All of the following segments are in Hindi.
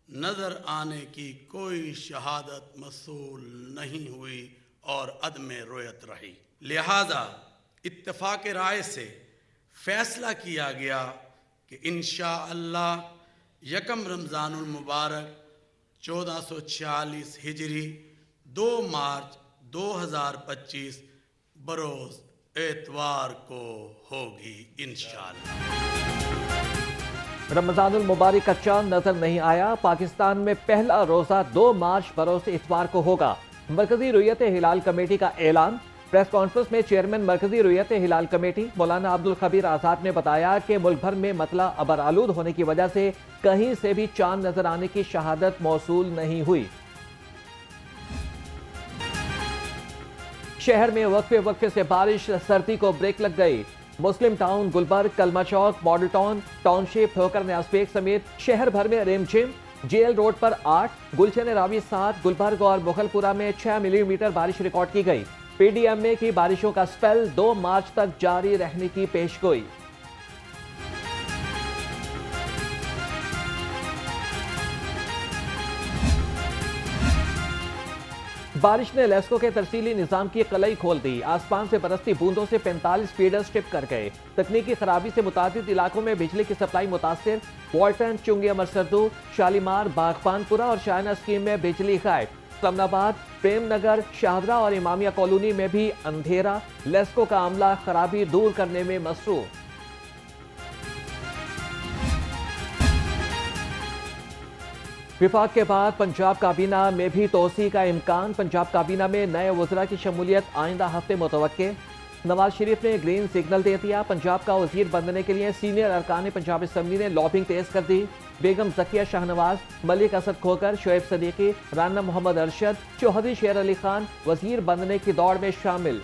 नजर आने की कोई शहादत मसूल नहीं हुई और अदम रोयत रही। लिहाजा इत्तेफाक राय से फैसला किया गया कि इंशाअल्लाह यकम रमज़ानुल मुबारक 1446 हिजरी 2 मार्च 2025 बरोज़ एतवार को होगी इंशाअल्लाह। रमज़ानुल मुबारक का चांद नजर नहीं आया। पाकिस्तान में पहला रोजा 2 मार्च बरोज़ इतवार को होगा। मरकजी रुयत हिलाल कमेटी का ऐलान। प्रेस कॉन्फ्रेंस में चेयरमैन मरकजी रुयत हिलाल कमेटी मौलाना अब्दुल खबीर आजाद ने बताया कि मुल्क भर में मतला अबर आलूद होने की वजह से कहीं से भी चांद नजर आने की शहादत मौसूल नहीं हुई। शहर में वक्फे वक्फे से बारिश, सर्दी को ब्रेक लग गई। मुस्लिम टाउन, गुलबर्ग, कलमा चौक, मॉडल टाउन, टाउनशिप, ठोकर न्यासपेक समेत शहर भर में रिमझिम। जेल रोड पर 8, गुलशन रावी 7, गुलबर्ग और मुगलपुरा में 6 मिलीमीटर बारिश रिकॉर्ड की गई। पीडीएमए की बारिशों का स्पेल 2 मार्च तक जारी रहने की पेशगोई। बारिश ने लेस्को के तरसीली निजाम की कलई खोल दी। आसमान से बरसती बूंदों से 45 फीडर्स टिप कर गए। तकनीकी खराबी से मुतादिद इलाकों में बिजली की सप्लाई मुतासिर। वॉल्टन, चुंगी अमरसरदू, शालीमार, बागबानपुरा और शायना स्कीम में बिजली गायब। समनाबाद, प्रेम नगर, शाहदरा और इमामिया कॉलोनी में भी अंधेरा। लेस्को का अमला खराबी दूर करने में मसरूफ। विफाक के बाद पंजाब काबीना में भी तोसी का इम्कान। पंजाब काबीना में नए वज़रा की शमूलियत आइंदा हफ्ते मुतवक्के। नवाज शरीफ ने ग्रीन सिग्नल दे दिया। पंजाब का वजीर बनने के लिए सीनियर अरकान पंजाब असम्बली ने लॉबिंग तेज कर दी। बेगम जकिया शाहनवाज, मलिक असद खोकर, शोएब सदीकी, राना मोहम्मद अरशद, चौधरी शेर अली खान वजीर बनने की दौड़ में शामिल।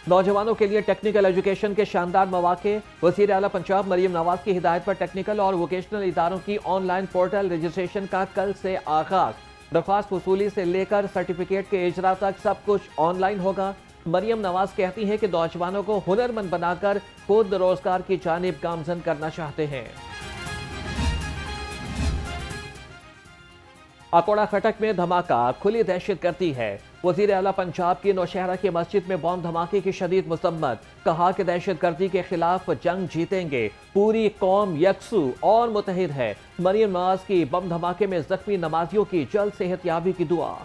नौजवानों के लिए टेक्निकल एजुकेशन के शानदार मौके। वज़ीर आला पंजाब मरियम नवाज की हिदायत पर टेक्निकल और वोकेशनल इदारों की ऑनलाइन पोर्टल रजिस्ट्रेशन का कल से आगाज। दरख्वास्त वसूली से लेकर सर्टिफिकेट के इजरा तक सब कुछ ऑनलाइन होगा। मरियम नवाज कहती हैं कि नौजवानों को हुनरमंद बनाकर खुद रोजगार की जानिब गामजन करना चाहते हैं। अकोड़ा खटक में धमाका, खुली दहशत गर्दी है। वजीर आला पंजाब की नौशहरा की मस्जिद में बम धमाके की शदीद मजम्मत। कहा कि दहशत गर्दी के खिलाफ जंग जीतेंगे। पूरी कौम यकसू और मुतहिद है। मरियम नवाज की बम धमाके में जख्मी नमाजियों की जल्द सेहतयाबी की दुआ।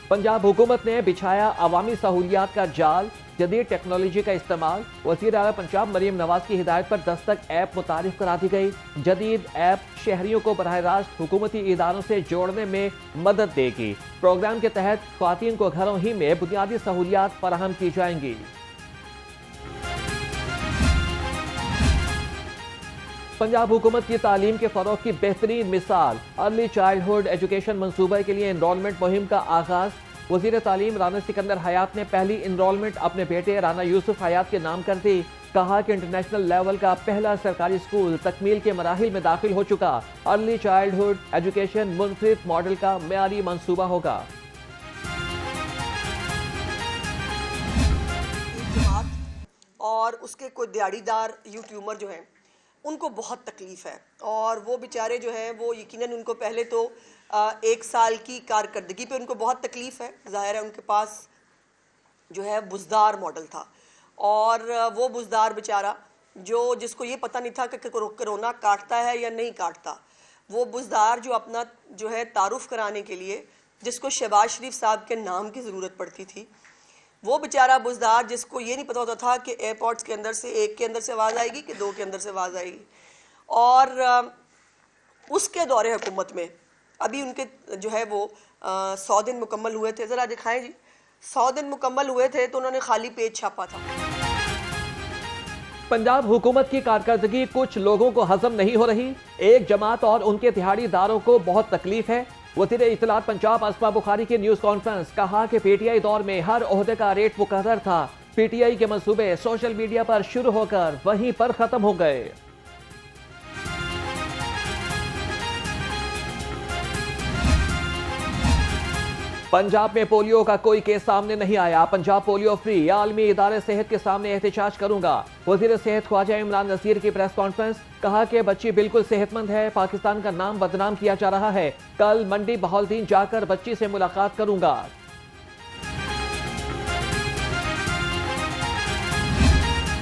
पंजाब हुकूमत ने बिछाया अवामी सहूलियात का जाल। जदीद टेक्नोलॉजी का इस्तेमाल। वज़ीर आला पंजाब मरियम नवाज की हिदायत पर दस्तक ऐप मुतारिफ करा दी गई। जदीद ऐप शहरियों को बराह रास्त हुकूमती इदारों से जोड़ने में मदद देगी। प्रोग्राम के तहत ख्वातीन को घरों ही में बुनियादी सहूलियात फराहम की जाएंगी। पंजाब हुकूमत की तालीम के फरोग की बेहतरीन मिसाल। अर्ली चाइल्डहुड एजुकेशन मनसूबे के लिए एनरोलमेंट मुहिम का आगाज। वजीर तालीम राना सिकंदर हयात ने पहली इनरोलमेंट अपने बेटे राना यूसुफ हयात के नाम कर दी। कहा कि इंटरनेशनल लेवल का पहला सरकारी स्कूल तकमील के मराहिल में दाखिल हो चुका। अर्ली चाइल्डहुड एजुकेशन मुनफरिद मॉडल का मेयारी मंसूबा होगा। और उसके कोई दिहाड़ीदार यूट्यूबर जो हैं उनको बहुत तकलीफ़ है और वो बेचारे जो हैं वो यकीनन उनको पहले तो 1 साल की कारकर्दगी पे उनको बहुत तकलीफ़ है। ज़ाहिर है उनके पास जो है बुज़दार मॉडल था और वो बुज़दार बेचारा जिसको ये पता नहीं था कि कोरोना काटता है या नहीं काटता, वो बुज़दार जो अपना जो है तारुफ़ कराने के लिए जिसको शहबाज शरीफ साहब के नाम की ज़रूरत पड़ती थी, वो बेचारा बुज़दार जिसको ये नहीं पता होता था कि एयरपोर्ट्स के अंदर से 1 के अंदर से आवाज़ आएगी कि 2 के अंदर से आवाज़ आएगी। और उसके दौरे हुकूमत में अभी उनके जो है वो 100 दिन मुकम्मल हुए थे। ज़रा दिखाएं जी, 100 दिन मुकम्मल हुए थे तो उन्होंने खाली पेज छापा था। पंजाब हुकूमत की कारकर्दगी कुछ लोगों को हजम नहीं हो रही। एक जमात और उनके दिहाड़ीदारों को बहुत तकलीफ है। वज़ीर इत्तलात पंजाब अस्मा बुखारी की न्यूज़ कॉन्फ्रेंस। कहा कि पीटीआई दौर में हर ओहदे का रेट मुकर्रर था। पीटीआई के मंसूबे सोशल मीडिया पर शुरू होकर वहीं पर खत्म हो गए। पंजाब में पोलियो का कोई केस सामने नहीं आया। पंजाब पोलियो फ्री, आलमी इदारे सेहत के सामने एहतजाज करूंगा। वजीर सेहत ख्वाजा इमरान नसीर की प्रेस कॉन्फ्रेंस, कहा कि बच्ची बिल्कुल सेहतमंद है, पाकिस्तान का नाम बदनाम किया जा रहा है। कल मंडी बहाउद्दीन जाकर बच्ची से मुलाकात करूंगा।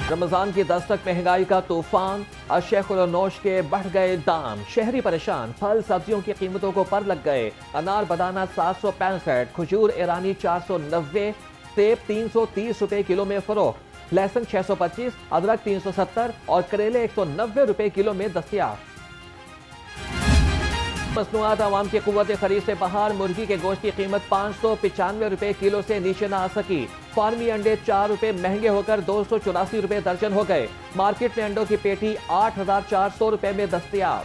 रमजान की दस्तक, महंगाई का तूफान, अशेखुलनोश के बढ़ गए दाम, शहरी परेशान, फल सब्जियों की कीमतों को पर लग गए। अनार बदाना 765, खजूर ईरानी 490, सेब 330 रुपए किलो में फरोख्त, लहसुन 625, अदरक 370 और करेले 190 रुपए किलो में दस्तयाब। मसनूआत आवाम की कुव्वत खरीद से बाहर, मुर्गी के गोश्त की कीमत 595 रुपए किलो से नीचे ना आ सकी। फार्मी अंडे 4 रुपए महंगे होकर 284 रुपए दर्जन हो गए। मार्केट में अंडों की पेटी 8,400 रुपए में दस्तयाब।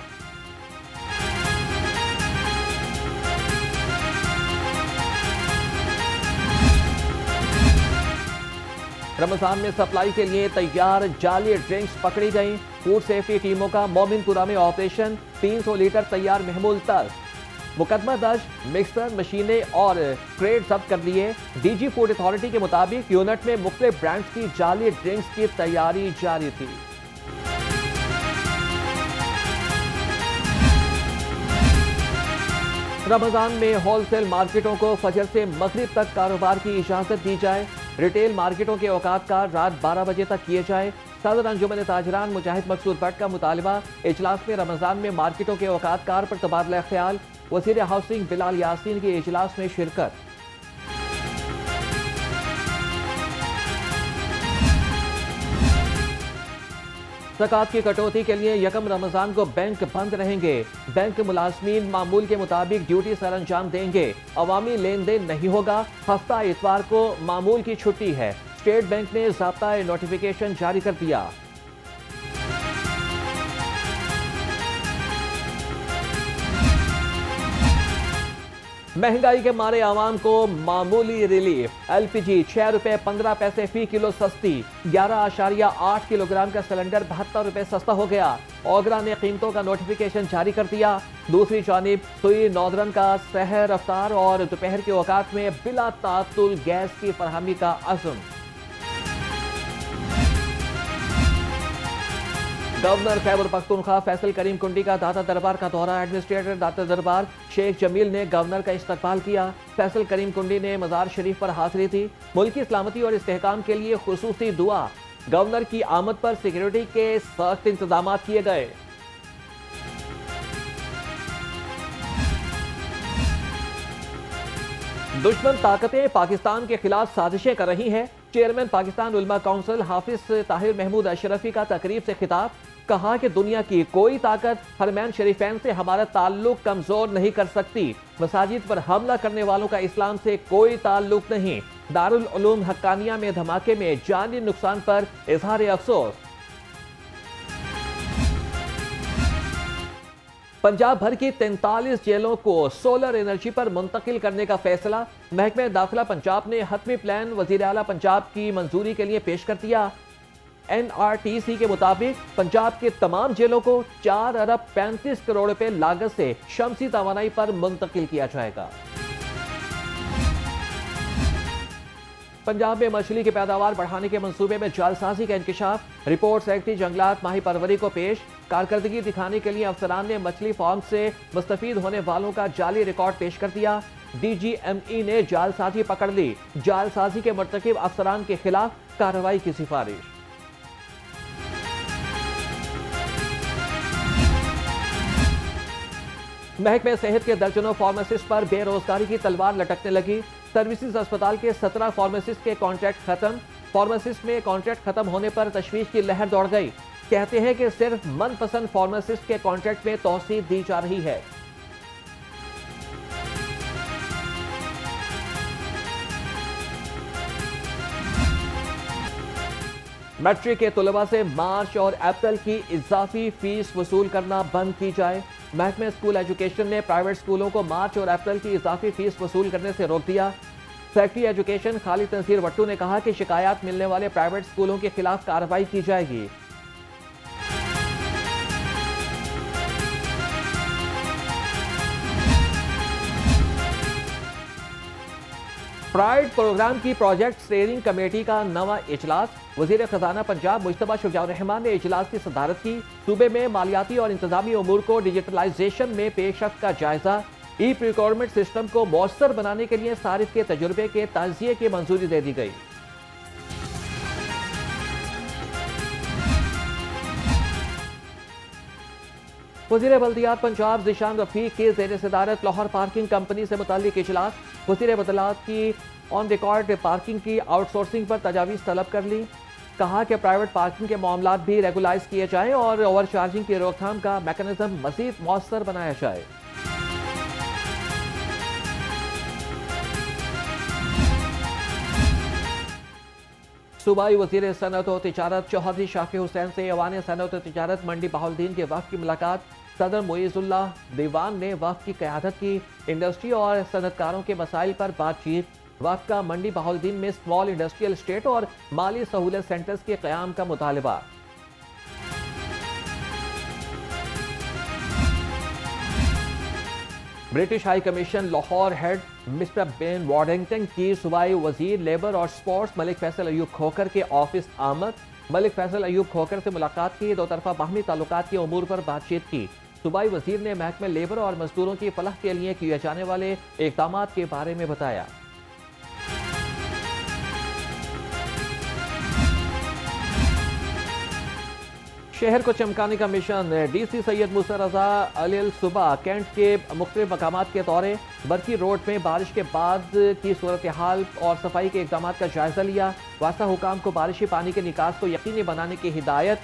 रमजान में सप्लाई के लिए तैयार जाली ड्रिंक्स पकड़ी गई। फूड सेफ्टी टीमों का मोमिनपुरा में ऑपरेशन, 300 लीटर तैयार महमूल तल्ख। मुकदमा दर्ज, मिक्सर, मशीनें और क्रेट जब्त कर लिए। डीजी फूड अथॉरिटी के मुताबिक यूनिट में मुख्तलिफ ब्रांड्स की जाली ड्रिंक्स की तैयारी जारी थी। रमजान में होलसेल मार्केटों को फजर से मगरिब तक कारोबार की इजाजत दी जाए। रिटेल मार्केटों के औकात का रात 12 बजे तक किए जाए। सदर अंजुमन ताजरान मुजाहिद मकसूद भट्ट का मुतालबा, इजलास में रमजान में मार्केटों के औकात कार पर तबादला ख्याल। वजीर हाउसिंग बिलाल यासीन की इजलास में शिरकत। ज़कात की कटौती के लिए यकम रमजान को बैंक बंद रहेंगे। बैंक मुलाजमीन मामूल के मुताबिक ड्यूटी सर अंजाम देंगे। अवामी लेन देन नहीं होगा। हफ्ता इतवार को मामूल की छुट्टी है। स्टेट बैंक ने ज़ाब्ता नोटिफिकेशन जारी कर दिया। महंगाई के मारे आवाम को मामूली रिलीफ। एलपीजी 6 रुपए 15 पैसे फी किलो सस्ती। 11.8 किलोग्राम का सिलेंडर 72 रुपए सस्ता हो गया। ओगरा ने कीमतों का नोटिफिकेशन जारी कर दिया। दूसरी जानिब सुई नौदरन का सहर अफ्तार और दोपहर के औकात में बिला तातुल गैस की फरहमी का अज़्म। गवर्नर खैबर पख्तूनख्वा फैसल करीम कुंडी का दाता दरबार का दौरा। एडमिनिस्ट्रेटर दाता दरबार शेख जमील ने गवर्नर का इस्तकबाल किया। फैसल करीम कुंडी ने मजार शरीफ पर हाजिरी थी। मुल्क की सलामती और इस्तेहकाम के लिए खुसूसी दुआ। गवर्नर की आमद पर सिक्योरिटी के सख्त इंतजाम किए गए। दुश्मन ताकतें पाकिस्तान के खिलाफ साजिशें कर रही हैं। चेयरमैन पाकिस्तान उलमा काउंसिल हाफिज ताहिर महमूद अशरफी का तकरीब से खिताब। कहा कि दुनिया की कोई ताकत हरमैन शरीफैन से हमारा ताल्लुक कमजोर नहीं कर सकती। मसाजिद पर हमला करने वालों का इस्लाम से कोई ताल्लुक नहीं। दारुल उलूम हक्कानिया में धमाके में जानी नुकसान पर इजहार अफसोस। पंजाब भर की 43 जेलों को सोलर एनर्जी पर मुंतकिल करने का फैसला। महकमा दाखिला पंजाब ने हतमी प्लान वजीर आला पंजाब की मंजूरी के लिए पेश कर दिया। NRTC के मुताबिक पंजाब के तमाम जेलों को 4 अरब 35 करोड़ रुपए लागत से शमसी तवानाई पर मुंतकिल किया जाएगा। पंजाब में मछली की पैदावार बढ़ाने के मंसूबे में जालसाजी का इंकशाफ। रिपोर्ट सेक्रेटरी जंगलात माही परवरी को पेश। कारकर्दगी दिखाने के लिए अफसरान ने मछली फार्म से मुस्तफीद होने वालों का जाली रिकॉर्ड पेश कर दिया। DGME ने जालसाजी पकड़ ली। जालसाजी के मुर्तकिब अफसरान के खिलाफ कार्रवाई की सिफारिश। महकमे सेहत के दर्जनों फार्मासिस्ट पर बेरोजगारी की तलवार लटकने लगी। सर्विसेज अस्पताल के 17 फार्मासिस्ट के कॉन्ट्रैक्ट खत्म। फार्मासिस्ट में कॉन्ट्रैक्ट खत्म होने पर तशवीश की लहर दौड़ गई। कहते हैं कि सिर्फ मनपसंद फार्मासिस्ट के कॉन्ट्रैक्ट में तौसीह दी जा रही है। मैट्रिक के तलबा से मार्च और अप्रैल की इजाफी फीस वसूल करना बंद की जाए। महकमा स्कूल एजुकेशन ने प्राइवेट स्कूलों को मार्च और अप्रैल की इजाफी फीस वसूल करने से रोक दिया। सेक्रेटरी एजुकेशन खालिद तंसीर वट्टू ने कहा कि शिकायत मिलने वाले प्राइवेट स्कूलों के खिलाफ कार्रवाई की जाएगी। प्राइड प्रोग्राम की प्रोजेक्ट स्टीयरिंग कमेटी का नवा इजलास। वजीर खजाना पंजाब मुश्तबा शुजाउर रहमान ने इजलास की सदारत की। सूबे में मालियाती और इंतजामी उमूर को डिजिटलाइजेशन में पेशरफ्त का जायजा। ई प्रिकॉर्मेंट सिस्टम को मौसर बनाने के लिए सारिफ के तजुर्बे के तजिए की मंजूरी दे दी गई। वजीर बल्दियात पंजाब ज़ीशान रफीक की ज़ेर सदारत लाहौर पार्किंग कंपनी से मुताल्लिक इजलास। वजीर बदलात की ऑन रिकॉर्ड पार्किंग की आउटसोर्सिंग पर तजावीज़ तलब कर ली। कहा कि प्राइवेट पार्किंग के मामलात भी रेगुलाइज किए जाएं और ओवर चार्जिंग की रोकथाम का मैकेनिज्म मजीद मौसर बनाया जाए। सूबाई वजीर सनअत और तिजारत चौधरी शाफी हुसैन से ऐवान सनअत और तिजारत मंडी बहाउद्दीन के वफ़द की मुलाकात। सदर मुइज़ुल्लाह दीवान ने वफ़द की क़यादत की। इंडस्ट्री और सनअतकारों के मसाइल पर बातचीत। वफ़द का मंडी बहाउद्दीन में स्मॉल इंडस्ट्रियल स्टेट और माली सहूलत सेंटर्स के क़याम का मुतालबा। British High Commission Lahore head Mister Ben Wardington की सूबाई वजीर लेबर और स्पोर्ट्स मलिक फैसल अयूब खोखर के ऑफिस आमद। मलिक फैसल अयूब खोखर से मुलाकात की। दो तरफा बाहमी ताल्लुकात के उमूर पर बातचीत की। सूबाई वजीर ने महकमे लेबर और मजदूरों की फलाह के लिए किए जाने वाले इक़दाम के बारे में बताया। शहर को चमकाने का मिशन। डीसी सैयद मूसा रजा अल सुबह कैंट के मुख्तलिफ मकामात के दौरे। बरकी रोड में बारिश के बाद की सूरत हाल और सफाई के इक़दाम का जायजा लिया। वास्ता हुकाम को बारिशी पानी के निकास को यकीनी बनाने की हिदायत।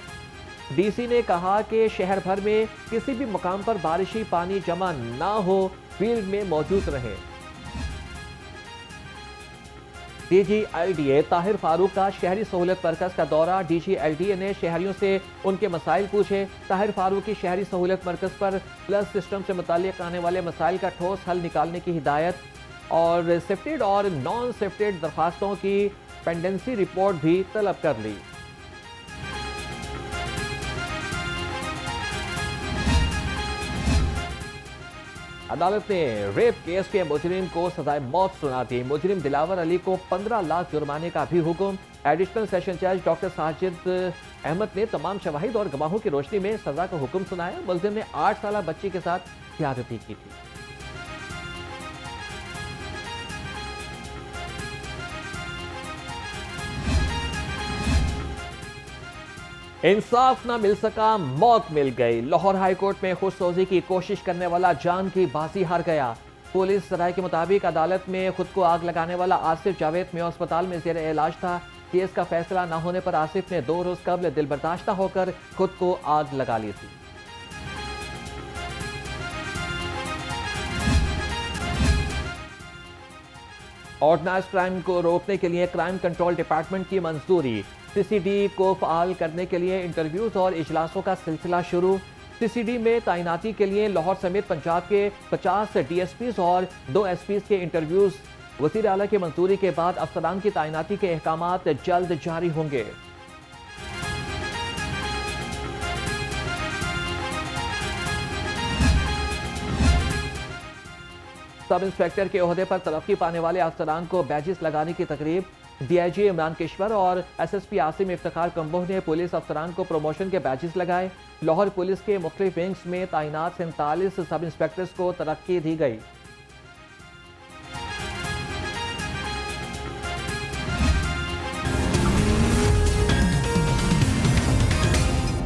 डीसी ने कहा कि शहर भर में किसी भी मुकाम पर बारिशी पानी जमा ना हो, फील्ड में मौजूद रहे। DGLDA ताहिर फारूक का शहरी सहूलत मरकज का दौरा। DGLDA ने शहरियों से उनके मसाइल पूछे। ताहिर फारूक की शहरी सहूलत मरकज पर प्लस सिस्टम से मुताल्लिक आने वाले मसाइल का ठोस हल निकालने की हिदायत और शिफ्टेड और नॉन शिफ्टेड दरखास्तों की पेंडेंसी रिपोर्ट भी तलब कर ली। अदालत ने रेप केस के मुजरिम को सजाए मौत सुना दी। मुजरिम दिलावर अली को 15 लाख जुर्माने का भी हुक्म। एडिशनल सेशन जज डॉक्टर साजिद अहमद ने तमाम शवाहिद और गवाहों की रोशनी में सजा का हुक्म सुनाया। मुलजिम ने 8 साल बच्ची के साथ ज्यादती की थी। इंसाफ ना मिल सका, मौत मिल गई। लाहौर हाई कोर्ट में खुदसोजी की कोशिश करने वाला जान की बाजी हार गया। पुलिस राय के मुताबिक अदालत में खुद को आग लगाने वाला आसिफ जावेद में अस्पताल में जेर इलाज था। केस का फैसला न होने पर आसिफ ने 2 रोज कबल दिल बर्दाश्त होकर खुद को आग लगा ली थी। ऑर्गेनाइज्ड क्राइम को रोकने के लिए क्राइम कंट्रोल डिपार्टमेंट की मंजूरी। CCD को फाल करने के लिए इंटरव्यूज और इजलासों का सिलसिला शुरू। CCD में तैनाती के लिए लाहौर समेत पंजाब के 50 DSPs और 2 SPs के इंटरव्यूज। वज़ीर आला की मंजूरी के बाद अफसरान की तैनाती के अहकामात जल्द जारी होंगे। सब इंस्पेक्टर के ओहदे पर तरक्की पाने वाले अफसरान को बैजेस लगाने की तकरीब। DIG इमरान किश्वर और SSP आसिम इफ्तिखार कंबोह ने पुलिस अफसरान को प्रमोशन के बैजेस लगाए। लाहौर पुलिस के मुख्तलिफ विंग्स में तैनात 47 सब इंस्पेक्टर्स को तरक्की दी गई।